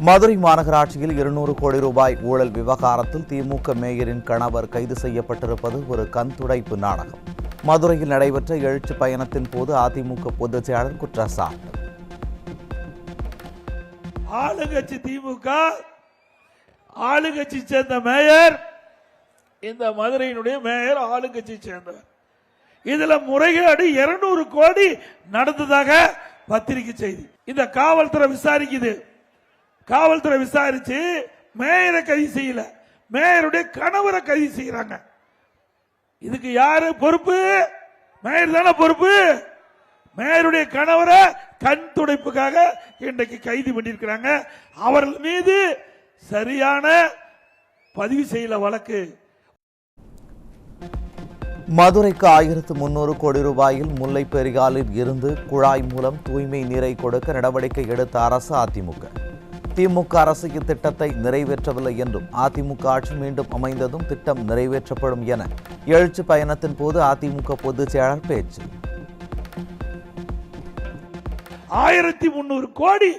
மதுரை மாநகராட்சியில் 200 கோடி ரூபாய் ஊழல் விவகாரத்தில் திமுக மேயரின் கணவர் கைது செய்யப்பட்டிருப்பது ஒரு கண்துடைப்பு நாடகம். மதுரையில் நடைபெற்ற எழுச்சி பயணத்தின் போது அதிமுக பொதுச் செயலாளர் குற்றச்சாட்டு. ஆளுங்கட்சி திமுக ஆளுங்கட்சி சேர்ந்த மேயர், இந்த மதுரையினுடைய மேயர் ஆளுங்கட்சி சேர்ந்தவர். இதுல முறைகேடு 200 கோடி நடந்ததாக பத்திரிகை செய்தி. இந்த காவல்துறை விசாரிக்குது. காவல்துறை விசாரிச்சு மேயரை கைது செய்யல, மேயருடைய கணவரை கைது செய்யறாங்க. இதுக்கு யாரு பொறுப்பு? மேயர் தானே பொறுப்பு. மேயருடைய கணவரை கண் துடைப்புக்காக இன்றைக்கு கைது பண்ணியிருக்கிறாங்க. அவர்கள் மீது சரியான பதிவு செய்யல வழக்கு. மதுரைக்கு 1300 கோடி ரூபாயில் முல்லை பெரியாலில் இருந்து குழாய் மூலம் தூய்மை நீரை கொடுக்க நடவடிக்கை எடுத்த அரசு அதிமுக. திமுக அரசு இத்திட்டத்தை நிறைவேற்றவில்லை என்றும் அதிமுக ஆட்சி மீண்டும் அமைந்ததும் திட்டம் நிறைவேற்றப்படும் என எழுச்சி பயணத்தின் போது அதிமுக பொதுச் செயலாளர் பேச்சு. 1300 கோடி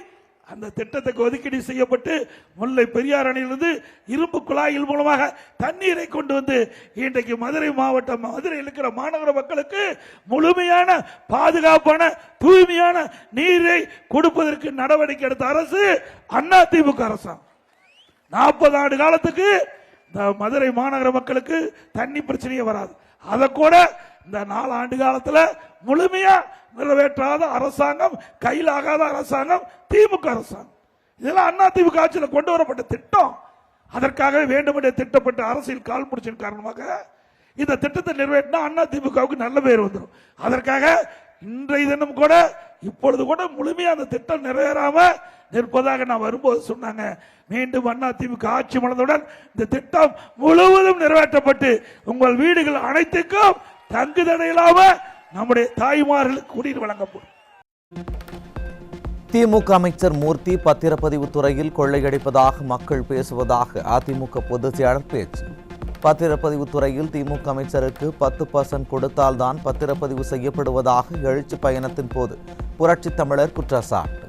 அந்த திட்டத்துக்கு ஒதுக்கீடு செய்யப்பட்டு முல்லை பெரியார் அணையிலிருந்து இரும்பு குழாயில் மூலமாக தண்ணீரை கொண்டு வந்து இன்றைக்கு மதுரை மாவட்டம், மதுரையில் இருக்கிற மாநகர மக்களுக்கு முழுமையான பாதுகாப்பான தூய்மையான நீரை கொடுப்பதற்கு நடவடிக்கை எடுத்த அரசு அதிமுக அரசாங்கம். 40 ஆண்டு காலத்துக்கு இந்த மதுரை மாநகர மக்களுக்கு தண்ணி பிரச்சனையே வராது. அதை கூட இந்த 4 ஆண்டு காலத்தில் முழுமையா நிறைவேற்றாத அரசாங்கம், கையிலாகாத அரசாங்கம் திமுக அரசாங்கம். இதெல்லாம் அதிமுக ஆட்சியில் கொண்டு வரப்பட்ட திட்டம். அதற்காக வேண்டுமென்றே திட்டப்பட்ட அரசியல் காழ்ப்புணர்ச்சியின் காரணமாக இந்த திட்டத்தை நிறைவேற்றினா அதிமுகவுக்கு நல்ல பேர் வந்துடும். அதற்காக இன்றைய தினம் கூட இப்பொழுது கூட முழுமையா அந்த திட்டம் நிறைவேறாம நிற்பதாக நான் வரும்போது சொன்னாங்க. மீண்டும் அதிமுக ஆட்சி மலர்ந்தவுடன் இந்த திட்டம் முழுவதும் நிறைவேற்றப்பட்டு உங்கள் வீடுகள் அனைத்துக்கும் தங்கு தடையில்லாம நம்முடைய தாய்மார்களுக்கு குடிநீர் வழங்கப்படும். திமுக அமைச்சர் மூர்த்தி பத்திரப்பதிவு துறையில் கொள்ளையடிப்பதாக மக்கள் பேசுவதாக அதிமுக பொதுச் செயலாளர் பேச்சு. பத்திரப்பதிவு துறையில் திமுக அமைச்சருக்கு 10% கொடுத்தால்தான் பத்திரப்பதிவு செய்யப்படுவதாக எழுச்சி பயணத்தின் போது புரட்சி தமிழர் குற்றச்சாட்டு.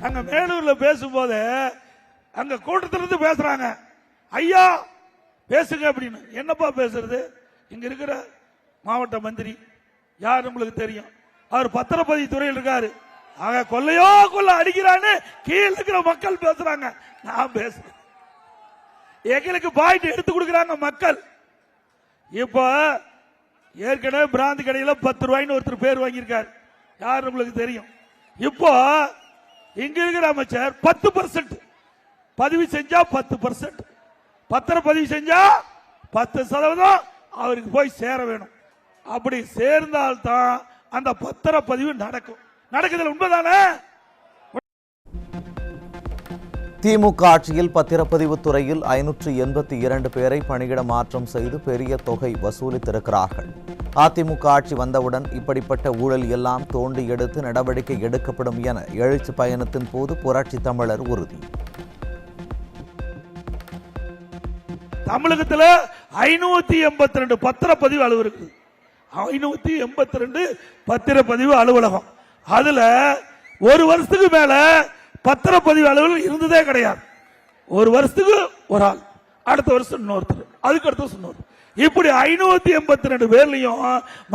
அங்க மேலூர்ல பேசும்போது அங்க கூட்டத்திலிருந்து பேசுறாங்க, ஐயா பேசுங்க அப்படின்னு. என்னப்பா பேசுறது? இங்க இருக்கிற மாவட்ட மந்திரி யார் உங்களுக்கு தெரியும், அவர் பத்திரப்பதிவு துறையில் இருக்காரு. ஆக கொள்ளையோ கொள்ள அடிக்கிறான்னு கீழே இருக்கிற மக்கள் பேசுறாங்க. நான் பேசுறேன், எங்களுக்கு பாயிண்ட் எடுத்து கொடுக்கிறாங்க மக்கள். இப்ப ஏற்கனவே பிராந்தி கடையில் 10 ரூபாய்னு ஒருத்தர் பேர் வாங்கியிருக்காரு, யார் உங்களுக்கு தெரியும். இப்போ இங்க இருக்கிற அமைச்சர் 10% பதிவு செஞ்சா 10%, பத்திரப்பதிவு செஞ்சா 10% அவருக்கு போய் சேர வேணும். அப்படி சேர்ந்தால்தான் அந்த பத்திரப்பதிவு நடக்கும். நடக்குது உண்மைதானே? திமுக ஆட்சியில் பத்திரப்பதிவு துறையில் 582 பேரை பணியிட மாற்றம் செய்து பெரிய தொகை வசூலித்திருக்கிறார்கள். அதிமுக ஆட்சி வந்தவுடன் இப்படிப்பட்ட ஊழல் எல்லாம் தோண்டி எடுத்து நடவடிக்கை எடுக்கப்படும் என எழுச்சி பயணத்தின் போது புரட்சி தமிழர் உறுதி. தமிழகத்தில் 582 பத்திரப்பதிவு அலுவலகம், 582 பத்திரப்பதிவு அலுவலகம். அதுல ஒரு வருஷத்துக்கு மேல பத்திரப்பதிவு அலுவலகம் இருந்ததே கிடையாது. ஒரு வருஷத்துக்கு ஒரு ஆள், அடுத்த வருஷம் இன்னொருத்தர், அதுக்கு அடுத்த வருஷம் இன்னொரு, இப்படி 582 பேர்லையும்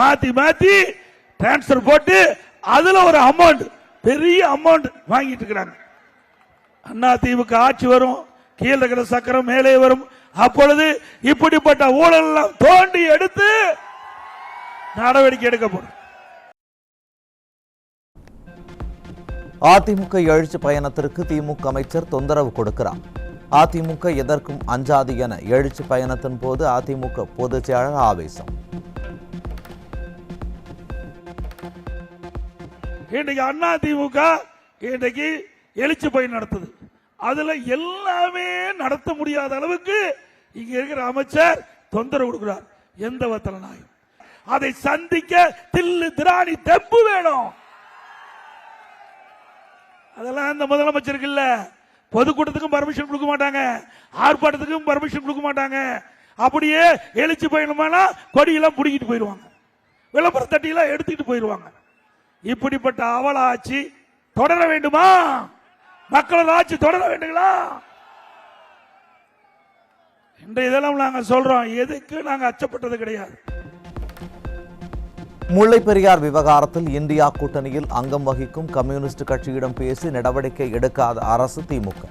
மாத்தி மாத்தி டிரான்ஸ்பர் போட்டு அதுல ஒரு அமௌண்ட், பெரிய அமௌண்ட் வாங்கிட்டு இருக்கிறாங்க. அதிமுக ஆட்சி வரும், கீழே இருக்கிற சக்கரம் மேலே வரும். அப்பொழுது இப்படிப்பட்ட ஊழல் எல்லாம் தோண்டி எடுத்து நடவடிக்கை எடுக்கப்படும். அதிமுக எழுச்சி பயணத்திற்கு திமுக அமைச்சர் தொந்தரவு கொடுக்கிறார். அதிமுக எதற்கும் அஞ்சாது என எழுச்சி பயணத்தின் போது அதிமுக பொதுச் செயலாளர் ஆவேசம். இன்றைக்கு அதிமுக இன்றைக்கு எழுச்சி பயணம் நடத்துது. அதுல எல்லாமே நடத்த முடியாத அளவுக்கு இங்க இருக்கிற அமைச்சர் தொந்தரவு கொடுக்கிறார். எந்த வத்தல நாய் அதை சந்திக்க தில்லு திராணி தெம்பு வேணும். அதெல்லாம் இந்த முதலமைச்சருக்கு இல்ல. பொதுக்கூட்டத்துக்கும் பர்மிஷன் கொடுக்க மாட்டாங்க, ஆர்ப்பாட்டத்துக்கும் பர்மிஷன் கொடுக்க மாட்டாங்க. அப்படியே எழுச்சி பயணமானா கொடியெல்லாம் புடிக்கிட்டு போயிடுவாங்க, விளம்பர தட்டியெல்லாம் எடுத்துக்கிட்டு போயிடுவாங்க. இப்படிப்பட்ட அவல ஆட்சி தொடர வேண்டுமா? மக்களது ஆட்சி தொடர வேண்டுங்களா? இன்றைய இதெல்லாம் நாங்க சொல்றோம். எதுக்கு நாங்க அச்சப்பட்டது கிடையாது. முல்லை பெரியார் விவகாரத்தில் இந்தியா கூட்டணியில் அங்கம் வகிக்கும் கம்யூனிஸ்ட் கட்சியிடம் பேசி நடவடிக்கை எடுக்காத அரசு திமுக.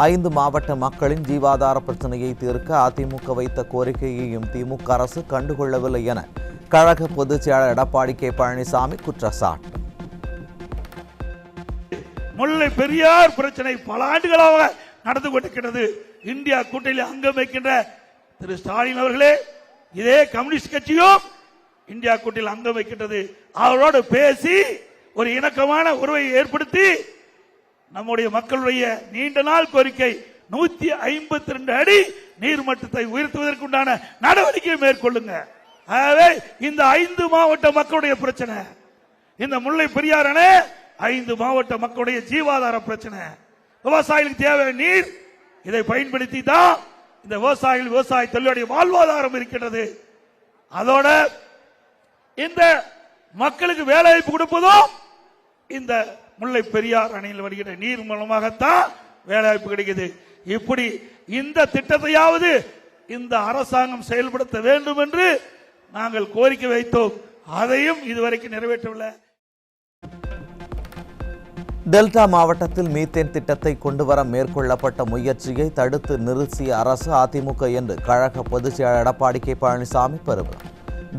5 மாவட்ட மக்களின் ஜீவாதார பிரச்சனையை தீர்க்க அதிமுக வைத்த கோரிக்கையையும் திமுக அரசு கண்டுகொள்ளவில்லை என கழக பொதுச் செயலாளர் எடப்பாடி கே பழனிசாமி குற்றச்சாட்டு. முல்லை பெரியார் பிரச்சனை பல ஆண்டுகளாக நடந்து கொண்டிருக்கிறது. இந்தியா கூட்டணியில் அங்கம் வைக்கின்ற திரு ஸ்டாலின் அவர்களே, இதே கம்யூனிஸ்ட் கட்சியும் இந்தியா கூட்டணியில் அங்கம் வைக்கின்றது. அவரோடு பேசி ஒரு இணக்கமான உறவை ஏற்படுத்தி நம்முடைய மக்களுடைய நீண்ட நாள் கோரிக்கை 152 அடி நீர்மட்டத்தை உயர்த்துவதற்குண்டான நடவடிக்கையை மேற்கொள்ளுங்க. ஆகவே இந்த 5 மாவட்ட மக்களுடைய பிரச்சனை, இந்த முல்லை பெரியார் அணை 5 மாவட்ட மக்களுடைய ஜீவாதார பிரச்சனை. விவசாயிகளுக்கு தேவை நீர். இதை பயன்படுத்தி தான் இந்த விவசாய தொழிலுடைய வாழ்வாதாரம் இருக்கின்றது. அதோட இந்த மக்களுக்கு வேலை வாய்ப்பு கொடுப்பதும் இந்த முல்லை பெரியார் அணையில் வருகிற நீர் மூலமாகத்தான் வேலை வாய்ப்பு கிடைக்குது. இப்படி இந்த திட்டத்தையாவது இந்த அரசாங்கம் செயல்படுத்த வேண்டும் என்று நாங்கள் கோரிக்கை வைத்தோம். அதையும் இதுவரைக்கும் நிறைவேற்றவில்லை. டெல்டா மாவட்டத்தில் மீத்தேன் திட்டத்தை கொண்டுவர மேற்கொள்ளப்பட்ட முயற்சியை தடுத்து நிறுத்திய அரசு அதிமுக என்று கழக பொதுச் செயலாளர் எடப்பாடி கே பழனிசாமி பெறுகிறார்.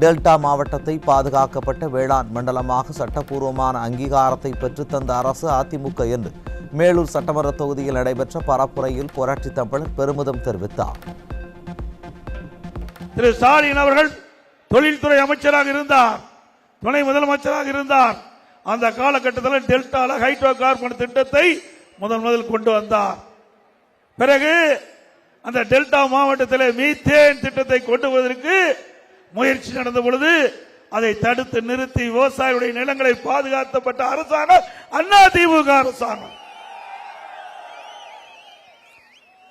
டெல்டா மாவட்டத்தை பாதுகாக்கப்பட்ட வேளாண் மண்டலமாக சட்டப்பூர்வமான அங்கீகாரத்தை பெற்றுத்தந்த அரசு அதிமுக என்று மேலூர் சட்டமன்ற தொகுதியில் நடைபெற்ற பரப்புரையில் புரட்சி தமிழர் பெருமிதம் தெரிவித்தார். திரு ஸ்டாலின் அவர்கள் தொழில்துறை அமைச்சராக இருந்தார், துணை முதலமைச்சராக இருந்தார். அந்த காலகட்டத்தில் டெல்டால ஹைட்ரோ கார்பன் திட்டத்தை முதல் கொண்டு வந்தார். பிறகு அந்த டெல்டா மாவட்டத்தில் மீத்தேன் திட்டத்தை கொண்டு வருவதற்கு முயற்சி நடந்த பொழுது அதை தடுத்து நிறுத்தி விவசாயிகளுடைய நிலங்களை பாதுகாக்கப்பட்ட அரசாங்கம் அதிமுக அரசாங்கம்.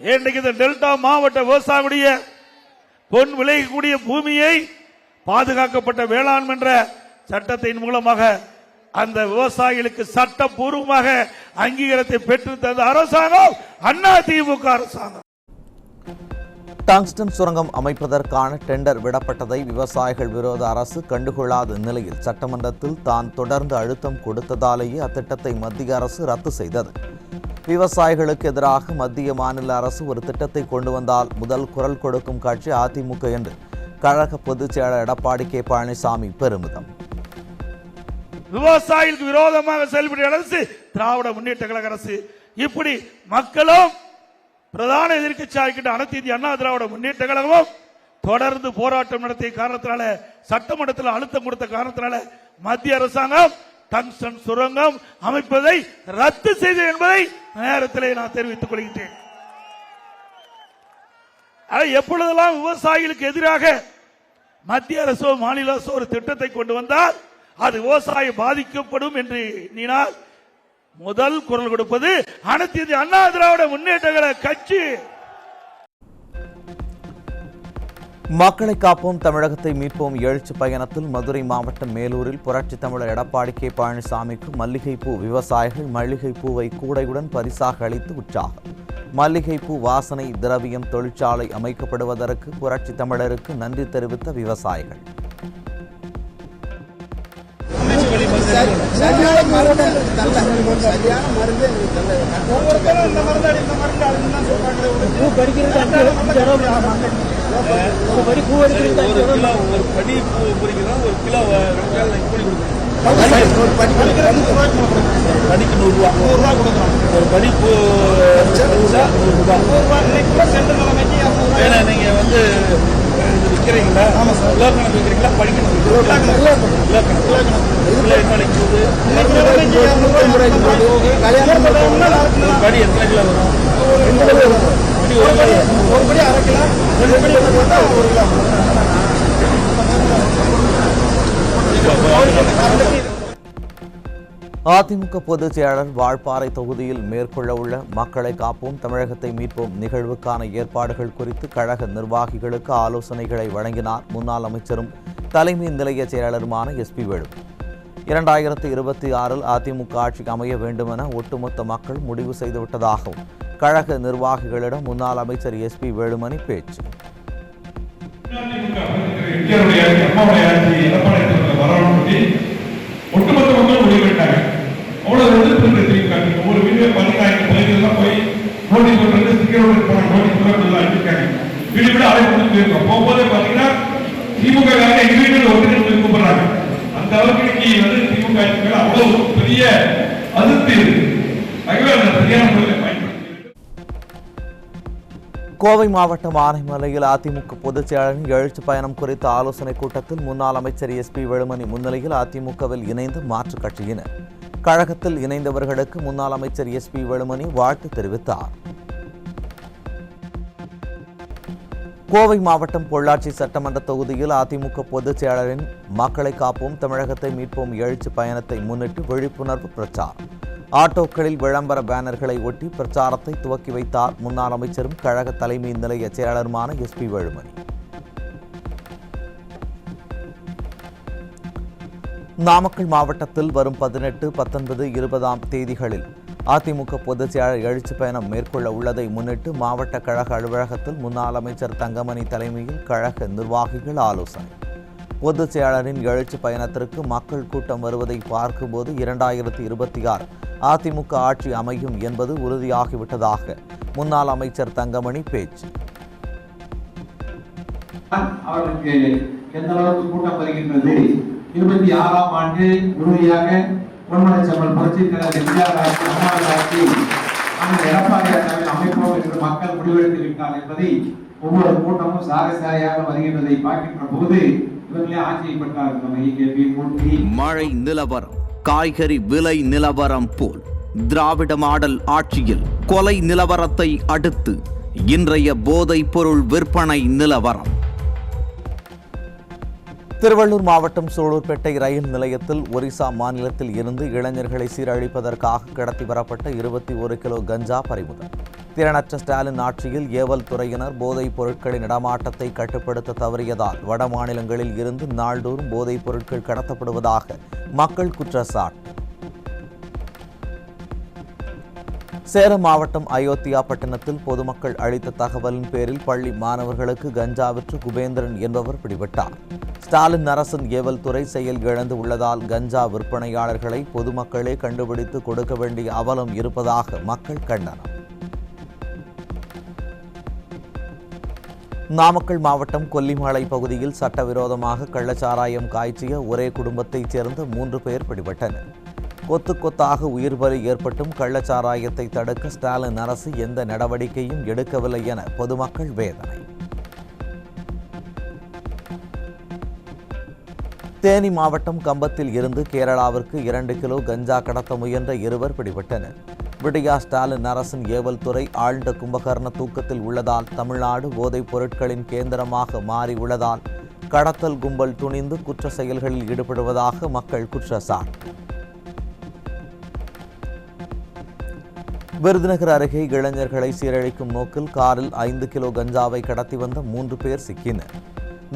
இன்றைக்கு இந்த டெல்டா மாவட்ட விவசாயிகளுடைய பொன் விளையக்கூடிய பூமியை பாதுகாக்கப்பட்ட வேளாண் என்ற சட்டத்தின் மூலமாக அந்த விவசாயிகளுக்கு சட்டப்பூர்வமாக அங்கீகாரத்தை பெற்று தந்த அரசாங்கம் அதிமுக அரசாங்கம். டங்ஸ்டன் சுரங்கம் அமைப்பதற்கான டெண்டர் விடப்பட்டதை விவசாயிகள் விரோத அரசு கண்டுகொள்ளாத நிலையில் சட்டமன்றத்தில் தான் தொடர்ந்து அழுத்தம் கொடுத்ததாலேயே அத்திட்டத்தை மத்திய அரசு ரத்து செய்தது. விவசாயிகளுக்கு எதிராக மத்திய மாநில அரசு ஒரு திட்டத்தை கொண்டு வந்தால் முதல் குரல் கொடுக்கும் கட்சி அதிமுக என்று கழக பொதுச் செயலாளர் எடப்பாடி கே பழனிசாமி பெருமிதம். விவசாயிகளுக்கு விரோதமாக செயல்படுகிற அரசு திராவிட முன்னேற்ற கழக அரசு. இப்படி மக்களும் பிரதான எதிர்க்கட்சியாக அனைத்து இந்திய அண்ணா திராவிட முன்னேற்ற கழகமும் தொடர்ந்து போராட்டம் நடத்திய காரணத்தினால, சட்டமன்றத்தில் அழுத்தம் கொடுத்த காரணத்தினால மத்திய அரசாங்கம் டங்ஸ்டன் சுரங்கம் அமைப்பதை ரத்து செய்தது என்பதை நேரத்திலே நான் தெரிவித்துக் கொள்கிறேன். எப்பொழுதெல்லாம் விவசாயிகளுக்கு எதிராக மத்திய அரசோ மாநில அரசோ ஒரு திட்டத்தை கொண்டு வந்தால் அது விவசாயம் பாதிக்கப்படும் என்று எண்ணினால் முதல் குரல் கொடுப்பது அனைத்து இந்திய அண்ணா திராவிட முன்னேற்ற கழக கட்சி. மக்களை காப்போம் தமிழகத்தை மீட்போம் எழுச்சி பயணத்தில் மதுரை மாவட்டம் மேலூரில் புரட்சி தமிழர் எடப்பாடி கே பழனிசாமிக்கு மல்லிகைப்பூ விவசாயிகள் மல்லிகைப்பூவை கூடையுடன் பரிசாக அளித்து உற்சாகம். மல்லிகைப்பூ வாசனை திரவியம் தொழிற்சாலை அமைக்கப்படுவதற்கு புரட்சி தமிழருக்கு நன்றி தெரிவித்த விவசாயிகள். நீங்க வந்து விற்கிறீங்களா? இலக்கணம் விற்கிறீங்களா? படிக்கணும் படி எத்தனை கிலோ வரும்? ஒரு படி அரை கிலோ, 2 படி 1 கிலோ. அதிமுக பொதுச் செயலாளர் வால்பாறை தொகுதியில் மேற்கொள்ள உள்ள மக்களை காப்போம் தமிழகத்தை மீட்போம் நிகழ்வுக்கான ஏற்பாடுகள் குறித்து கழக நிர்வாகிகளுக்கு ஆலோசனைகளை வழங்கினார் முன்னாள் அமைச்சரும் தலைமை நிலைய செயலாளருமான SP வேலு. 2026 அதிமுக ஆட்சி அமைய வேண்டுமென ஒட்டுமொத்த மக்கள் முடிவு செய்துவிட்டதாகவும் கழக நிர்வாகிகளிடம் முன்னாள் அமைச்சர் SP வேலுமணி பேச்சு. ஒட்டுமொத்த மக்கள் முடிவெட்டாங்க. அவ்வளவு எதிர்ப்பு ஒரு வீடியோ 15 பகுதிகளெல்லாம் போய் நோட்டீஸ் போட்டு ஸ்டிக்கரோடு போன நோட்டீஸ் போட்டு அனுப்பியிருக்காங்க. வீடு வீடு அழைப்பு போயிருக்கோம். போகும்போதே பார்த்தீங்கன்னா திமுக எங்க வீட்டில் ஒருத்தர் கூப்பிடுறாங்க. அந்த அளவுக்கு இன்னைக்கு வந்து திமுக அவ்வளவு பெரிய அதிருப்தி இருக்கு. ஆகவே அந்த சரியான முறையில் பயன்படுத்தி. கோவை மாவட்டம் ஆனைமலையில் அதிமுக பொதுச் செயலாளரின் எழுச்சி பயணம் குறித்த ஆலோசனைக் கூட்டத்தில் முன்னாள் அமைச்சர் SP வேலுமணி முன்னிலையில் அதிமுகவில் இணைந்த மாற்றுக் கட்சியினர் கழகத்தில் இணைந்தவர்களுக்கு முன்னாள் அமைச்சர் SP வேலுமணி வாழ்த்து தெரிவித்தார். கோவை மாவட்டம் பொள்ளாச்சி சட்டமன்ற தொகுதியில் அதிமுக பொதுச் செயலாளரின் மக்களை காப்போம் தமிழகத்தை மீட்போம் எழுச்சி பயணத்தை முன்னிட்டு விழிப்புணர்வு பிரச்சாரம். ஆட்டோக்களில் விளம்பர பேனர்களை ஒட்டி பிரச்சாரத்தை துவக்கி வைத்தார் முன்னாள் அமைச்சரும் கழக தலைமை நிலைய செயலாளருமான SP வேலுமணி. நாமக்கல் மாவட்டத்தில் வரும் 18, 19, 20 தேதிகளில் அதிமுக பொதுச் செயலாளர் எழுச்சி பயணம் மேற்கொள்ள உள்ளதை முன்னிட்டு மாவட்ட கழக அலுவலகத்தில் முன்னாள் அமைச்சர் தங்கமணி தலைமையில் கழக நிர்வாகிகள் ஆலோசனை. பொதுச் செயலாளரின் எழுச்சி பயணத்திற்கு மக்கள் கூட்டம் வருவதை பார்க்கும்போது 2026 அதிமுக ஆட்சி அமையும் என்பது உறுதியாகிவிட்டதாக முன்னாள் அமைச்சர் தங்கமணி பேச்சு. அவர்களுக்கு எந்த அளவுக்கு கூட்டம் வருகின்றது 26ஆம் ஆண்டு உறுதியாக பொன்மனச்செம்மல் புரட்சித் தலைவர் எம்ஜிஆர் ஆட்சி அம்மாவின் ஆட்சி ஆனால் எடப்பாடியார் தலைமையில் அமைப்போம் என்று மக்கள் முடிவெடுத்து விட்டார் என்பதை ஒவ்வொரு கூட்டமும் சாரசாரியாக வருகின்றதை பார்க்கின்ற போது இவர்களே ஆச்சரியப்பட்டார்கள். மழை நிலவரம், காய்கறி விலை நிலவரம் போல் திராவிட மாடல் ஆட்சியில் கொலை நிலவரத்தை அடுத்து இன்றைய போதைப் பொருள் விற்பனை நிலவரம். திருவள்ளூர் மாவட்டம் சோழூர்பேட்டை ரயில் நிலையத்தில் ஒரிசா மாநிலத்தில் இருந்து இளைஞர்களை சீரழிப்பதற்காக கடத்தி வரப்பட்ட 21 கிலோ கஞ்சா பறிமுதல். திறனற்ற ஸ்டாலின் ஆட்சியில் ஏவல் துறையினர் போதைப் பொருட்களின் இடமாட்டத்தை கட்டுப்படுத்த தவறியதால் வட மாநிலங்களில் இருந்து நாள்தோறும் போதைப் பொருட்கள் கடத்தப்படுவதாக மக்கள் குற்றச்சாட்டு. சேலம் மாவட்டம் அயோத்தியா பட்டணத்தில் பொதுமக்கள் அளித்த தகவலின் பேரில் பள்ளி மாணவர்களுக்கு கஞ்சா விற்று குபேந்திரன் என்பவர் பிடிபட்டார். ஸ்டாலின் அரசின் ஏவல் துறை செயல் இழந்து உள்ளதால் கஞ்சா விற்பனையாளர்களை பொதுமக்களே கண்டுபிடித்து கொடுக்க வேண்டிய அவலம் இருப்பதாக மக்கள் கண்டனம். நாமக்கல் மாவட்டம் கொல்லிமலை பகுதியில் சட்டவிரோதமாக கள்ளச்சாராயம் காய்ச்சிய ஒரே குடும்பத்தைச் சேர்ந்த 3 பேர் பிடிபட்டனர். கொத்து கொத்தாக உயிர் பலி ஏற்பட்டும் கள்ளச்சாராயத்தை தடுக்க ஸ்டாலின் அரசு எந்த நடவடிக்கையும் எடுக்கவில்லை என பொதுமக்கள் வேதனை. தேனி மாவட்டம் கம்பத்தில் இருந்து கேரளாவிற்கு 2 கிலோ கஞ்சா கடத்த முயன்ற 2 பிடிபட்டனர். விடியா ஸ்டாலின் அரசின் ஏவல் துறை ஆழ்ந்த கும்பகர்ண தூக்கத்தில் உள்ளதால் தமிழ்நாடு போதைப் பொருட்களின் கேந்திரமாக மாறி உள்ளதால் கடத்தல் கும்பல் துணிந்து குற்ற செயல்களில் ஈடுபடுவதாக மக்கள் குற்றச்சாட்டு. விருதுநகர் அருகே இளைஞர்களை சீரழிக்கும் நோக்கில் காரில் 5 கிலோ கஞ்சாவை கடத்தி வந்த 3 பேர் சிக்கினர்.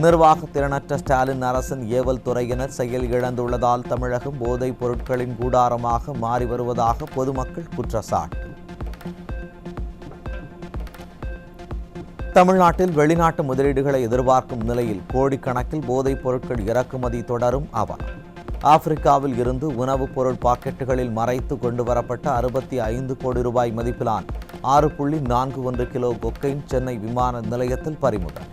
நிர்வாக திறனற்ற ஸ்டாலின் அரசின் ஏவல் துறையினர் செயல் இழந்துள்ளதால் தமிழகம் போதைப் பொருட்களின் கூடாரமாக மாறி வருவதாக பொதுமக்கள் குற்றச்சாட்டு. தமிழ்நாட்டில் வெளிநாட்டு முதலீடுகளை எதிர்பார்க்கும் நிலையில் கோடிக்கணக்கில் போதைப் பொருட்கள் இறக்குமதி தொடரும் அவலம். ஆப்பிரிக்காவில் இருந்து உணவுப் பொருள் பாக்கெட்டுகளில் மறைத்து கொண்டு வரப்பட்ட 65 கோடி ரூபாய் மதிப்பிலான 6.41 கிலோ கொக்கைன் சென்னை விமான நிலையத்தில் பறிமுதல்.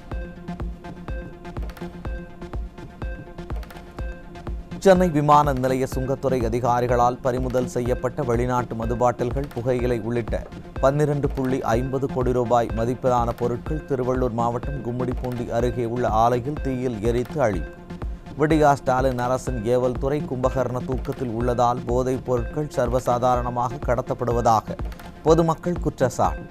சென்னை விமான நிலைய சுங்கத்துறை அதிகாரிகளால் பறிமுதல் செய்யப்பட்ட வெளிநாட்டு மதுபாட்டில்கள், புகையிலை உள்ளிட்ட 12.50 கோடி ரூபாய் மதிப்பிலான பொருட்கள் திருவள்ளூர் மாவட்டம் கும்மிடிப்பூண்டி அருகே உள்ள ஆலையில் தீயில் எரித்து அழிப்பு. விடியா ஸ்டாலின் அரசின் ஏவல் துறை கும்பகர்ண தூக்கத்தில் உள்ளதால் போதைப் பொருட்கள் சர்வசாதாரணமாக கடத்தப்படுவதாக பொதுமக்கள் குற்றச்சாட்டு.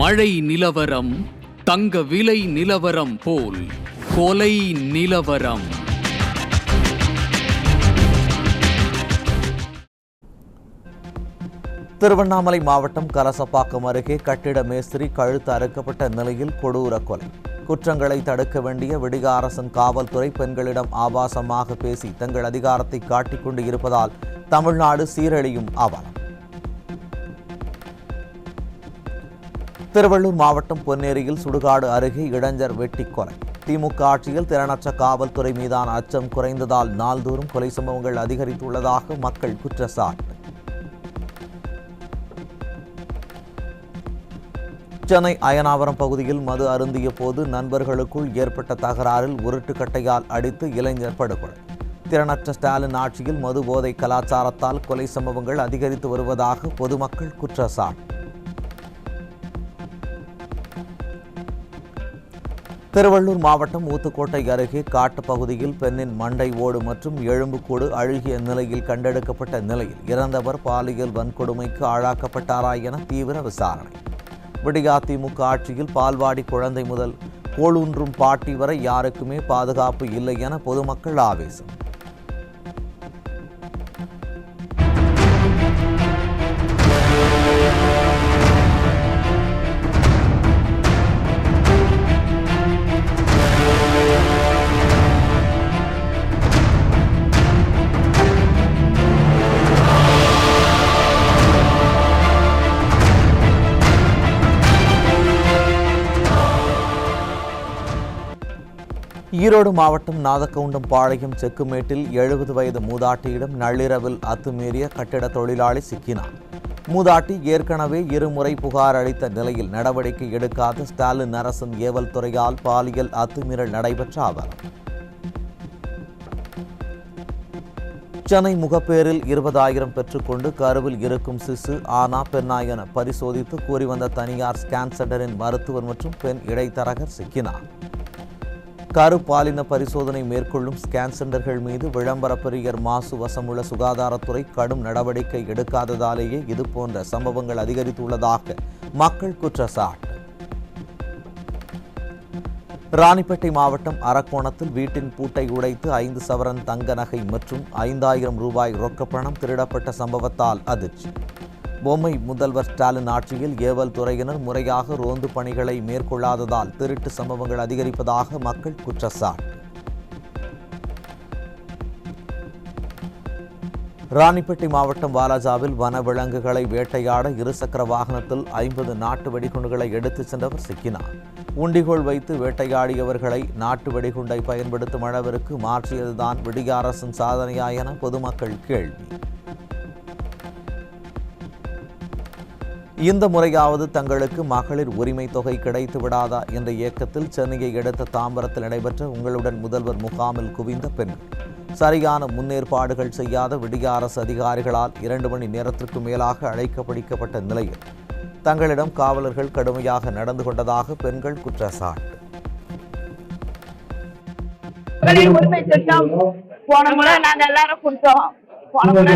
மழை நிலவரம், தங்க விலை நிலவரம் போல் கொலை நிலவரம். திருவண்ணாமலை மாவட்டம் கலசப்பாக்கம் அருகே கட்டிட மேஸ்திரி கழுத்து அறுக்கப்பட்ட நிலையில் கொடூர கொலை. குற்றங்களை தடுக்க வேண்டிய விடிக அரசன் காவல்துறை பெண்களிடம் ஆபாசமாக பேசி தங்கள் அதிகாரத்தை காட்டிக்கொண்டு இருப்பதால் தமிழ்நாடு சீரழியும் அவலம். திருவள்ளூர் மாவட்டம் பொன்னேரியில் சுடுகாடு அருகே இளைஞர் வெட்டி கொலை. திமுக ஆட்சியில் திறனற்ற காவல்துறை மீதான அச்சம் குறைந்ததால் நாள்தோறும் கொலை சம்பவங்கள் அதிகரித்துள்ளதாக மக்கள் குற்றச்சாட்டு. சென்னை அயனாவரம் பகுதியில் மது அருந்திய போது நண்பர்களுக்குள் ஏற்பட்ட தகராறில் உருட்டுக்கட்டையால் அடித்து இளைஞர் படுகொலை. திறனற்ற ஸ்டாலின் ஆட்சியில் மது போதை கலாச்சாரத்தால் கொலை சம்பவங்கள் அதிகரித்து வருவதாக பொதுமக்கள் குற்றச்சாட்டு. திருவள்ளூர் மாவட்டம் ஊத்துக்கோட்டை அருகே காட்டுப் பகுதியில் பெண்ணின் மண்டை ஓடு மற்றும் எலும்புக்கூடு அழுகிய நிலையில் கண்டெடுக்கப்பட்ட நிலையில் இறந்தவர் பாலியல் வன்கொடுமைக்கு ஆளாக்கப்பட்டாரா என தீவிர விசாரணை. விடியா திமுக ஆட்சியில் பால்வாடி குழந்தை முதல் கோளூன்றும் பாட்டி வரை யாருக்குமே பாதுகாப்பு இல்லை என பொதுமக்கள் ஆவேசம். ஈரோடு மாவட்டம் நாதக்கவுண்டம் பாளையம் செக்குமேட்டில் 70 வயது மூதாட்டியிடம் நள்ளிரவில் அத்துமீறிய கட்டிட தொழிலாளி சிக்கினார். மூதாட்டி ஏற்கனவே இருமுறை புகார் அளித்த நிலையில் நடவடிக்கை எடுக்காத ஸ்டாலின் அரசின் ஏவல் துறையால் பாலியல் அத்துமீறல் நடைபெற்ற அவலம். சென்னை முகப்பேரில் 20,000 பெற்றுக்கொண்டு கருவில் இருக்கும் சிசு ஆனா பெண்ணா என பரிசோதித்து கூறி வந்த தனியார் ஸ்கேன் சென்டரின் மருத்துவர் மற்றும் பெண் இடைத்தரகர் சிக்கினார். கரு பாலின பரிசோதனை மேற்கொள்ளும் ஸ்கேன் சென்டர்கள் மீது விளம்பர பிரியர் மாசு வசமுள்ள சுகாதாரத்துறை கடும் நடவடிக்கை எடுக்காததாலேயே இதுபோன்ற சம்பவங்கள் அதிகரித்துள்ளதாக மக்கள் குற்றச்சாட்டு. ராணிப்பேட்டை மாவட்டம் அரக்கோணத்தில் வீட்டின் பூட்டை உடைத்து 5 சவரன் தங்க நகை மற்றும் 5,000 ரூபாய் ரொக்கப்பணம் திருடப்பட்ட சம்பவத்தால் அதிர்ச்சி. பொம்மை முதல்வர் ஸ்டாலின் ஆட்சியில் ஏவல் துறையினர் முறையாக ரோந்து பணிகளை மேற்கொள்ளாததால் திருட்டு சம்பவங்கள் அதிகரிப்பதாக மக்கள் குற்றச்சாட்டு. ராணிப்பேட்டை மாவட்டம் வாலாஜாவில் வனவிலங்குகளை வேட்டையாட இருசக்கர வாகனத்தில் 50 நாட்டு வெடிகுண்டுகளை எடுத்துச் சென்றவர் சிக்கினார். உண்டிகோல் வைத்து வேட்டையாடியவர்களை நாட்டு வெடிகுண்டை பயன்படுத்தும் அளவிற்கு மாற்றியதுதான் விடிய அரசின் சாதனையா என பொதுமக்கள் கேள்வி. இந்த முறையாவது தங்களுக்கு மகளிர் உரிமை தொகை கிடைத்து விடாதா என்ற இயக்கத்தில் சென்னையை அடுத்த தாம்பரத்தில் நடைபெற்ற உங்களுடன் முதல்வர் முகாமில் குவிந்த பெண்கள் சரியான முன்னேற்பாடுகள் செய்யாத விடிய அரசு அதிகாரிகளால் 2 மணி நேரத்திற்கு மேலாக அழைக்கப்படிக்கப்பட்ட நிலையில் தங்களிடம் காவலர்கள் கடுமையாக நடந்து கொண்டதாக பெண்கள் குற்றச்சாட்டு. போன முறை நாங்க எல்லாரும் கொடுத்தோம். எங்களுக்கு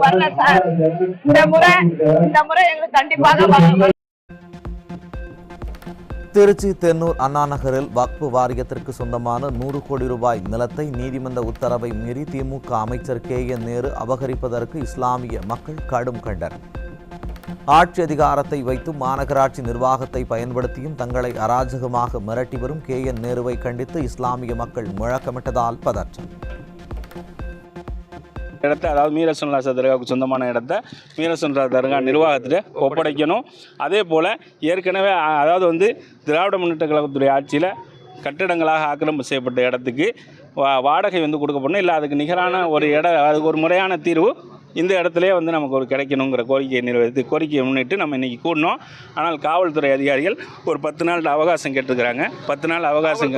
வரல சார். இந்த முறை எங்களுக்கு கண்டிப்பாக. திருச்சி தென்னூர் அண்ணா நகரில் வக்ஃபு வாரியத்திற்கு சொந்தமான 100 கோடி ரூபாய் நிலத்தை நீதிமன்ற உத்தரவை மீறி திமுக அமைச்சர் KN நேரு அபகரிப்பதற்கு இஸ்லாமிய மக்கள் கடும் கண்டனர். ஆட்சி அதிகாரத்தை வைத்தும் மாநகராட்சி நிர்வாகத்தை பயன்படுத்தியும் தங்களை அராஜகமாக மிரட்டி வரும் KN நேருவை கண்டித்து இஸ்லாமிய மக்கள் முழக்கமிட்டதால் பதற்றம். இடத்த, அதாவது மீரசுல்லா தர்காவுக்கு சொந்தமான இடத்த மீரசுல்லா தர்கா நிர்வாகத்தில் ஒப்படைக்கணும். அதே போல் ஏற்கனவே அதாவது திராவிட முன்னேற்ற கழகத்துடைய ஆட்சியில் கட்டிடங்களாக ஆக்கிரமிப்பு செய்யப்பட்ட இடத்துக்கு வாடகை கொடுக்கப்படணும். இல்லை அதுக்கு நிகரான ஒரு அதுக்கு ஒரு முறையான தீர்வு இந்த இடத்துலேயே நமக்கு ஒரு கிடைக்கணுங்கிற கோரிக்கையை முன்னிட்டு நம்ம இன்றைக்கி கூடணும். ஆனால் காவல்துறை அதிகாரிகள் ஒரு 10 நாள் அவகாசம் கேட்டிருக்கிறாங்க. 10 நாள் அவகாசம்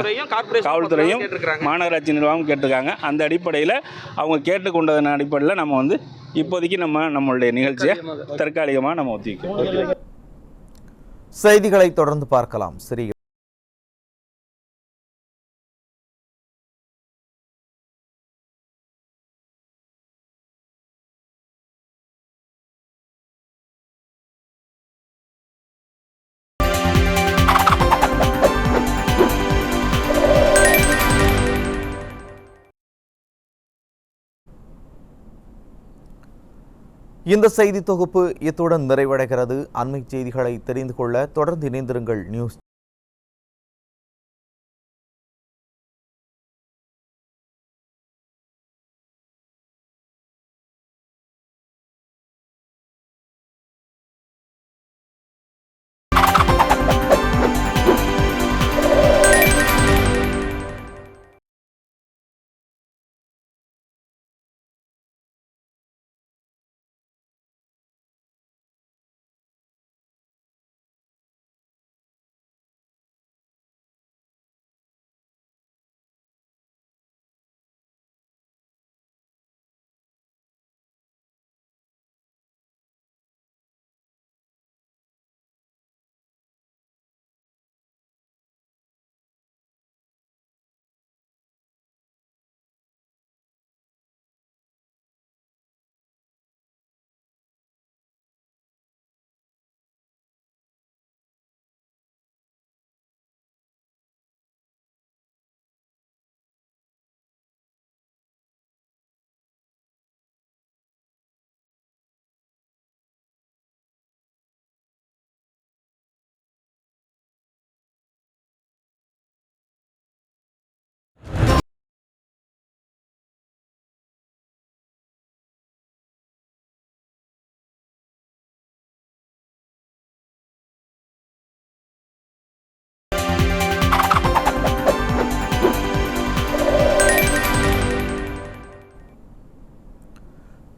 காவல்துறையும் மாநகராட்சி நிர்வாகம் கேட்டிருக்காங்க. அந்த அடிப்படையில் அவங்க கேட்டுக்கொண்டதன் அடிப்படையில் நம்ம இப்போதைக்கு நம்மளுடைய நிகழ்ச்சியை தற்காலிகமாக நம்ம ஒத்திவைக்கிறோம். செய்திகளை தொடர்ந்து பார்க்கலாம். சரி. இந்த செய்தி தொகுப்பு இத்துடன் நிறைவடைகிறது. அண்மை செய்திகளை தெரிந்து கொள்ள தொடர்ந்து இணைந்திருங்கள் நியூஸ்.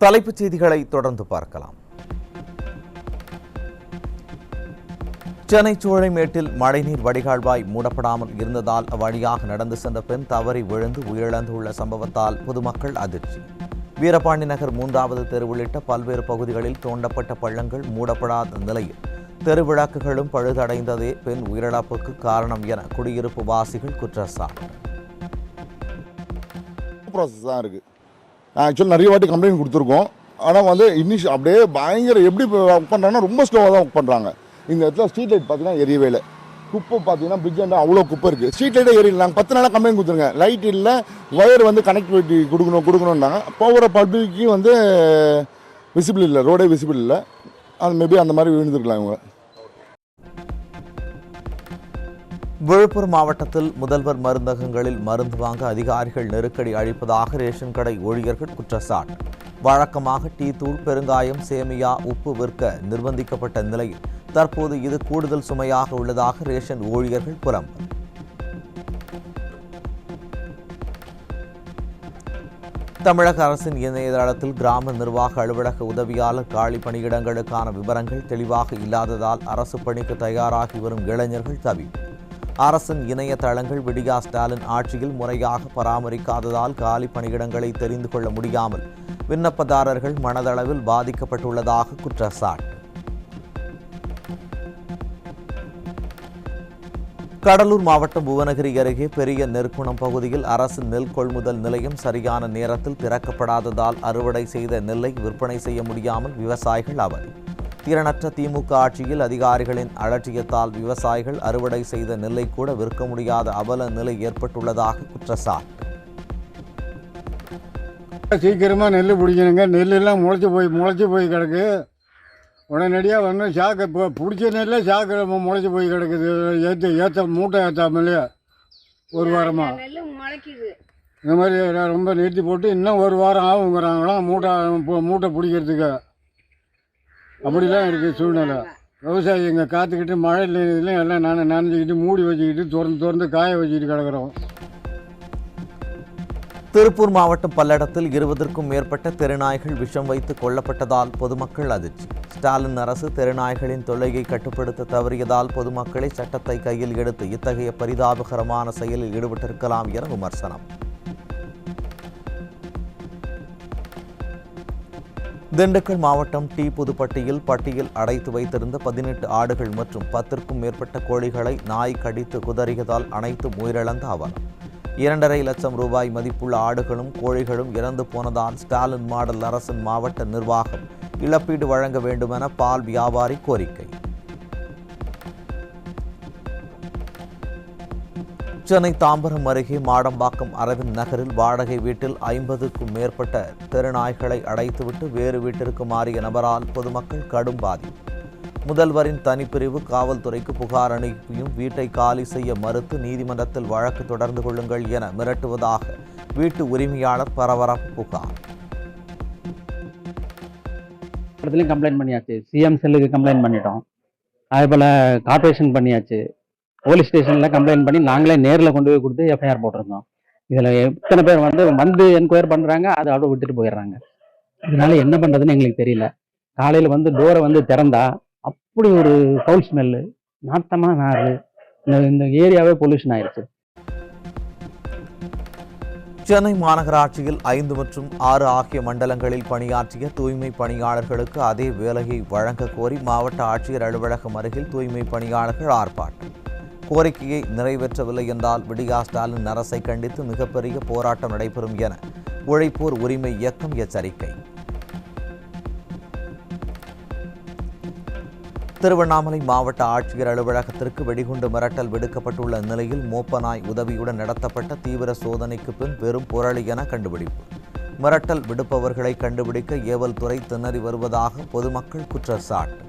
தலைப்புச் செய்திகளை தொடர்ந்து பார்க்கலாம். சென்னை சூளைமேட்டில் மழைநீர் வடிகால்வாய் மூடப்படாமல் இருந்ததால் அவ்வழியாக நடந்து சென்ற பெண் தவறி விழுந்து உயிரிழந்துள்ள சம்பவத்தால் பொதுமக்கள் அதிர்ச்சி. வீரபாண்டி நகர் 3வது தெரு உள்ளிட்ட பல்வேறு பகுதிகளில் தோண்டப்பட்ட பள்ளங்கள் மூடப்படாத நிலையில் தெருவிளக்குகளும் பழுதடைந்ததே பெண் உயிரிழப்புக்கு காரணம் என குடியிருப்பு வாசிகள் குற்றச்சாட்டு. ஆக்சுவலி நிறைய வாட்டி கம்ப்ளைண்ட் கொடுத்துருக்கோம். ஆனால் வந்து அப்படியே பயங்கர எப்படி ஒர்க் பண்ணுறாங்கன்னா ரொம்ப ஸ்லோவாக தான் ஒர்க் பண்ணுறாங்க. இந்த இடத்துல ஸ்ட்ரீட் லைட் பார்த்தீங்கன்னா எரியவே இல்லை. குப்பை பார்த்தீங்கன்னா பிரிட்ஜ் அண்ட் அவ்வளோ குப்பை இருக்குது. ஸ்ட்ரீட் லைட்டே எரியல. நாங்கள் 10 நாளாக கம்ப்ளைண்ட் கொடுத்துருங்க. லைட் இல்லை, ஒயர் வந்து கனெக்டிவிட்டி கொடுக்கணுன்னாங்க. போகிற பப்ளிக்கு வந்து விசிபிள் இல்லை, ரோடே விசிபிள் இல்லை. அது மேபி அந்த மாதிரி விழுந்துருக்கலாம் இவங்க. விழுப்புரம் மாவட்டத்தில் முதல்வர் மருந்தகங்களில் மருந்து வாங்க அதிகாரிகள் நெருக்கடி அளிப்பதாக ரேஷன் கடை ஊழியர்கள் குற்றச்சாட்டு. வழக்கமாக டீ தூள், பெருங்காயம், சேமியா, உப்பு விற்க நிர்பந்திக்கப்பட்ட நிலையில் தற்போது இது கூடுதல் சுமையாக உள்ளதாக ரேஷன் ஊழியர்கள் புலம்பல். தமிழக அரசின் இணையதளத்தில் கிராம நிர்வாக அலுவலக உதவியாளர் காலி பணியிடங்களுக்கான விவரங்கள் தெளிவாக இல்லாததால் அரசு பணிக்கு தயாராகி வரும் இளைஞர்கள் தவிப்பு. அரசின் இணையதளங்கள் விடியா ஸ்டாலின் ஆட்சியில் முறையாக பராமரிக்காததால் காலி பணியிடங்களை தெரிந்து கொள்ள முடியாமல் விண்ணப்பதாரர்கள் மனதளவில் பாதிக்கப்பட்டுள்ளதாக குற்றச்சாட்டு. கடலூர் மாவட்டம் புவனகிரி அருகே பெரிய நெற்குணம் பகுதியில் அரசு நெல் கொள்முதல் நிலையம் சரியான நேரத்தில் திறக்கப்படாததால் அறுவடை செய்த நெல்லை விற்பனை செய்ய முடியாமல் விவசாயிகள் அவதி. திறனற்ற திமுக ஆட்சியில் அதிகாரிகளின் அலட்சியத்தால் விவசாயிகள் அறுவடை செய்த நெல்லை கூட விற்க முடியாத அவல நிலை ஏற்பட்டுள்ளதாக குற்றச்சாட்டு. சீக்கிரமாக நெல் பிடிக்கணுங்க. நெல்லெல்லாம் முளைச்சி போய் கிடக்கு. உடனடியாக வந்து சாக்கு இப்போ பிடிச்ச நெல்லே சாக்கு முளைச்சி போய் கிடக்குது. ஏற்ற மூட்டை ஏற்றாமலே ஒரு வாரமாக இந்த மாதிரி ரொம்ப நிறுத்தி போட்டு இன்னும் ஒரு வாரம் ஆகுங்கிறாங்களாம் மூட்டை பிடிக்கிறதுக்கு. அப்படிலாம் இருக்குது சூழ்நிலை. விவசாயி இங்கே காத்துக்கிட்டு மழை இல்லைன்னு எல்லாம் நனைஞ்சிக்கிட்டு மூடி வச்சுக்கிட்டு திறந்து காய வச்சுக்கிட்டு கிடக்கிறோம். திருப்பூர் மாவட்டம் பல்லடத்தில் 20க்கும் மேற்பட்ட தெருநாய்கள் விஷம் வைத்து கொல்லப்பட்டதால் பொதுமக்கள் அதிர்ச்சி. ஸ்டாலின் அரசு தெருநாய்களின் தொல்லையை கட்டுப்படுத்த தவறியதால் பொதுமக்களை சட்டத்தை கையில் எடுத்து இத்தகைய பரிதாபகரமான செயலில் ஈடுபட்டிருக்கலாம் என விமர்சனம். திண்டுக்கல் மாவட்டம் டி புதுப்பட்டியில் பட்டியில் அடைத்து வைத்திருந்த 18 ஆடுகள் மற்றும் 10க்கும் மேற்பட்ட கோழிகளை நாய் கடித்து குதறியதால் அனைத்தும் உயிரிழந்த அவலம். 2.5 லட்சம் ரூபாய் மதிப்புள்ள ஆடுகளும் கோழிகளும் இறந்து போனதால் ஸ்டாலின் மாடல் அரசின் மாவட்ட நிர்வாகம் இழப்பீடு வழங்க வேண்டுமென பால் வியாபாரி கோரிக்கை. சென்னை தாம்பரம் அருகே மாடம்பாக்கம் அரவிந்த் நகரில் வாடகை வீட்டில் 50க்கும் மேற்பட்ட தெருநாய்களை அடைத்துவிட்டு வேறு வீட்டிற்கு மாறிய நபரால் பொதுமக்கள் கடும் பாதிப்பு. முதல்வரின் தனிப்பிரிவு காவல்துறைக்கு புகார் அனுப்பியும் வீட்டை காலி செய்ய மறுத்து நீதிமன்றத்தில் வழக்கு தொடர்ந்து கொள்ளுங்கள் என மிரட்டுவதாக வீட்டு உரிமையாளர் பரபரப்பு புகார். கம்ப்ளைண்ட் பண்ணியாச்சு, சிஎம் செல்லுக்கு கம்ப்ளைண்ட் பண்ணிட்டோம், அதே போல் கார்பரேஷன் பண்ணியாச்சு, போலீஸ் ஸ்டேஷனில் கம்ப்ளைண்ட் பண்ணி நாங்களே நேரில் கொண்டு போய் கொடுத்து எஃப்ஐஆர் போட்டிருந்தோம். இதில் எத்தனை பேர் வந்து என்கொயர் பண்ணுறாங்க, அதை அவ்வளோ விட்டுட்டு போயிடுறாங்க. இதனால என்ன பண்ணுறதுன்னு எங்களுக்கு தெரியல. காலையில் டோரை திறந்தா அப்படி ஒரு ஃபவுல் ஸ்மெல்லு, நாட்டமாக நாறு, இந்த ஏரியாவே பொல்யூஷன் ஆயிடுச்சு. சென்னை மாநகராட்சியில் 5 மற்றும் 6 ஆகிய மண்டலங்களில் பணியாற்றிய தூய்மை பணியாளர்களுக்கு அதே வேலையை வழங்க கோரி மாவட்ட ஆட்சியர் அலுவலகம் அருகில் தூய்மை பணியாளர்கள் ஆர்ப்பாட்டம். கோரிக்கையை நிறைவேற்றவில்லை என்றால் விடியா ஸ்டாலின் அரசை கண்டித்து மிகப்பெரிய போராட்டம் நடைபெறும் என உழைப்போர் உரிமை இயக்கம் எச்சரிக்கை. திருவண்ணாமலை மாவட்ட ஆட்சியர் அலுவலகத்திற்கு வெடிகுண்டு மிரட்டல் விடுக்கப்பட்டுள்ள நிலையில் மோப்பநாய் உதவியுடன் நடத்தப்பட்ட தீவிர சோதனைக்கு பின் வெறும் புரளி என கண்டுபிடிப்பு. மிரட்டல் விடுப்பவர்களை கண்டுபிடிக்க ஏவல் துறை திணறி வருவதாக பொதுமக்கள் குற்றச்சாட்டு.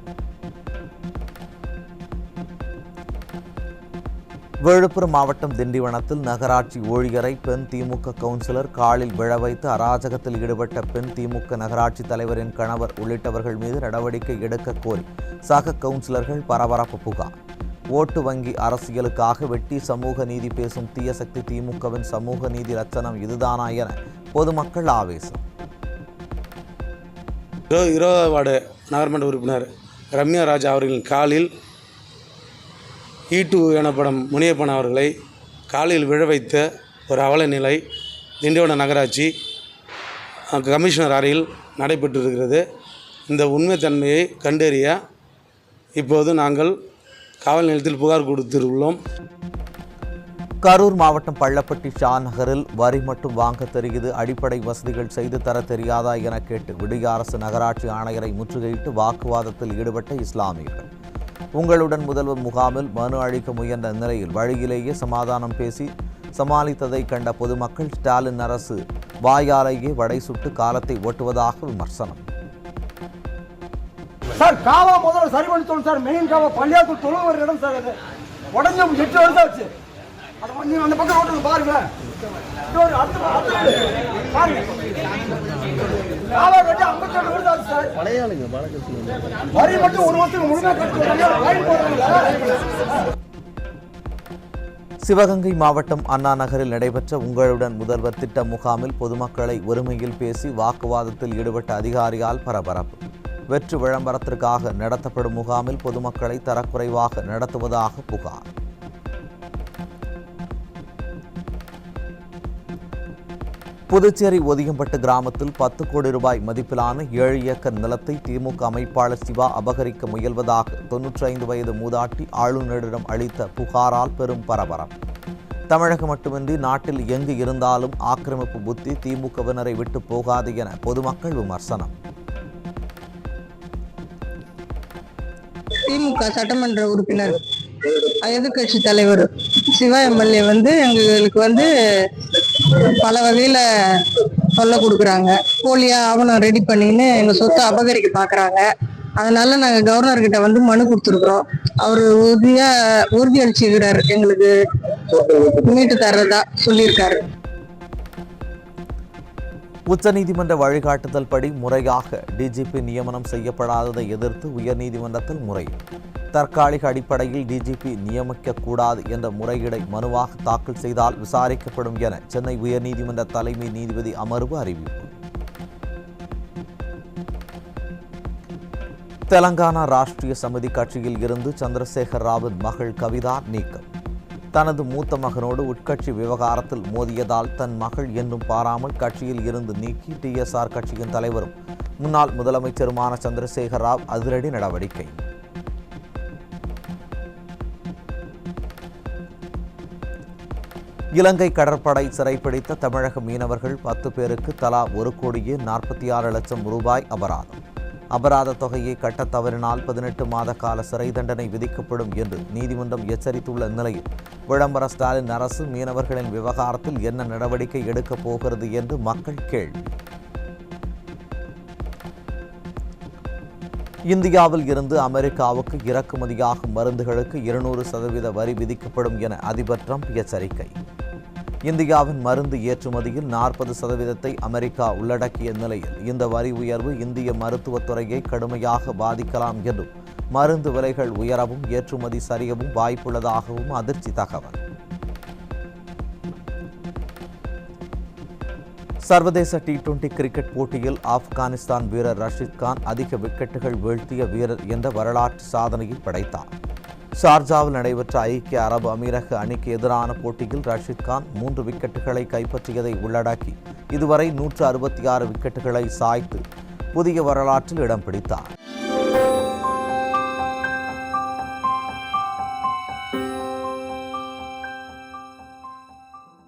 விழுப்புரம் மாவட்டம் திண்டிவனத்தில் நகராட்சி ஊழியரை பெண் திமுக கவுன்சிலர் காலில் விழ வைத்து அராஜகத்தில் ஈடுபட்ட பெண் திமுக நகராட்சி தலைவரின் கணவர் உள்ளிட்டவர்கள் மீது நடவடிக்கை எடுக்க கோரி சக கவுன்சிலர்கள் பரபரப்பு புகார். ஓட்டு வங்கி அரசியலுக்காக வெட்டி சமூக நீதி பேசும் தீயசக்தி திமுகவின் சமூக நீதி லட்சணம் இதுதானா என பொதுமக்கள் ஆவேசம். 20வது வார்டு நகர்மன்ற உறுப்பினர் ரம்யா ராஜா அவர்களின் காலில் ஈட்டு எனப்படும் முனியப்பன் அவர்களை காலில் விழ வைத்த ஒரு அவல நிலை திண்டிவனம் நகராட்சி கமிஷனர் அறையில் நடைபெற்றிருக்கிறது. இந்த உண்மைத்தன்மையை கண்டறிய இப்போது நாங்கள் காவல் நிலையத்தில் புகார் கொடுத்துள்ளோம். கரூர் மாவட்டம் பள்ளப்பட்டி ஷா நகரில் வரி மட்டும் வாங்க தெரியுது, அடிப்படை வசதிகள் செய்து தர தெரியாதா என கேட்டு விடிய அரசு நகராட்சி ஆணையரை முற்றுகையிட்டு வாக்குவாதத்தில் ஈடுபட்ட இஸ்லாமியர்கள். உங்களுடன் முதல்வர் முகாமில் மனு அளிக்க முயன்ற நிலையில் வழியிலேயே சமாதானம் பேசி சமாளித்ததை கண்ட பொதுமக்கள் ஸ்டாலின் அரசு வாயாலேயே வடை சுட்டு காலத்தை ஓட்டுவதாக விமர்சனம். சார் காவா முதல்ல சரி பண்ணி சொல்லு சார். மெயின் காவா பள்ளியாத்து தொழுவ ஒரு இடம் சார், அது உடஞ்ச 8 வருஷம் ஆச்சு. அது நீங்க அந்த பக்கம் ரோட்டுல பாருங்க, காவா கட்டி 52 வருஷம் ஆச்சு சார். வரி மட்டும் 1 வருஷத்துக்கு முழுமையா கட்டுறாங்க. சிவகங்கை மாவட்டம் அண்ணா நகரில் நடைபெற்ற உங்களுடன் முதல்வர் திட்ட முகாமில் பொதுமக்களை ஒருமையில் பேசி வாக்குவாதத்தில் ஈடுபட்ட அதிகாரியால் பரபரப்பு. வெற்று விளம்பரத்திற்காக நடத்தப்படும் முகாமில் பொதுமக்களை தரக்குறைவாக நடத்துவதாக புகார். புதுச்சேரி ஒதியம்பட்டு கிராமத்தில் 10 கோடி ரூபாய் மதிப்பிலான 7 ஏக்கர் நிலத்தை திமுக அமைப்பாளர் சிவா அபகரிக்க முயல்வதாக 95 வயது மூதாட்டி ஆளுநரிடம் அளித்த புகாரால் பெரும் பரபரப்பு. தமிழகம் மட்டுமின்றி நாட்டில் எங்கு இருந்தாலும் ஆக்கிரமிப்பு புத்தி திமுகவினரை விட்டு போகாது என பொதுமக்கள் விமர்சனம். திமுக சட்டமன்ற உறுப்பினர் எதிர்கட்சி தலைவர் சிவா எம்எல்ஏ எங்களுக்கு பல வகையில சொல்ல கொடுக்குறாங்க. போலியா ஆவணம் ரெடி பண்ணின்னு எங்க சொத்தை அபகரிக்க பாக்குறாங்க. அதனால நாங்க கவர்னர்கிட்ட மனு கொடுத்துருக்குறோம். அவர் உறுதி அளிச்சுக்கிறாரு, எங்களுக்கு மீட்டு தர்றதா சொல்லியிருக்காரு. உச்சநீதிமன்ற வழிகாட்டுதல் படி முறையாக டிஜிபி நியமனம் செய்யப்படாததை எதிர்த்து உயர்நீதிமன்றத்தில் முறையீடு. தற்காலிக அடிப்படையில் டிஜிபி நியமிக்கக்கூடாது என்ற முறையீடை மனுவாக தாக்கல் செய்தால் விசாரிக்கப்படும் என சென்னை உயர்நீதிமன்ற தலைமை நீதிபதி அமர்வு அறிவிப்பு. தெலங்கானா ராஷ்டிரிய சமிதி கட்சியில் இருந்து சந்திரசேகர் ராவின் மகள் கவிதா நீக்கம். தனது மூத்த மகனோடு உட்கட்சி விவகாரத்தில் மோதியதால் தன் மகள் என்றும் பாராமல் கட்சியில் இருந்து நீக்கி டிஎஸ்ஆர் கட்சியின் தலைவரும் முன்னாள் முதலமைச்சருமான சந்திரசேகர் ராவ் அதிரடி நடவடிக்கை. இலங்கை கடற்படை சிறைப்பிடித்த தமிழக மீனவர்கள் 10 பேருக்கு தலா 1,46,00,000 ரூபாய் அபராதம். அபராத தொகையை கட்டத் தவறினால் 18 மாத கால சிறை தண்டனை விதிக்கப்படும் என்று நீதிமன்றம் எச்சரித்துள்ள நிலையில் விளம்பர ஸ்டாலின் அரசு மீனவர்களின் விவகாரத்தில் என்ன நடவடிக்கை எடுக்கப் போகிறது என்று மக்கள் கேள்வி. இந்தியாவில் இருந்து அமெரிக்காவுக்கு இறக்குமதியாகும் மருந்துகளுக்கு 200% வரி விதிக்கப்படும் என அதிபர் ட்ரம்ப் எச்சரிக்கை. இந்தியாவின் மருந்து ஏற்றுமதியில் 40% அமெரிக்கா உள்ளடக்கிய நிலையில் இந்த வரி உயர்வு இந்திய மருத்துவத்துறையை கடுமையாக பாதிக்கலாம் என்றும் மருந்து விலைகள் உயரவும் ஏற்றுமதி சரியவும் வாய்ப்புள்ளதாகவும் அதிர்ச்சி தகவல். சர்வதேச T20 கிரிக்கெட் போட்டியில் ஆப்கானிஸ்தான் வீரர் ரஷீத் கான் அதிக விக்கெட்டுகள் வீழ்த்திய வீரர் என்ற வரலாற்று சாதனையை படைத்தார். ஷார்ஜாவில் நடைபெற்ற ஐக்கிய அரபு அமீரக அணிக்கு எதிரான போட்டியில் ரஷீத் கான் 3 விக்கெட்டுகளை கைப்பற்றியதை உள்ளடக்கி இதுவரை 166 விக்கெட்டுகளை சாய்த்து புதிய வரலாற்றில் இடம் பிடித்தார்.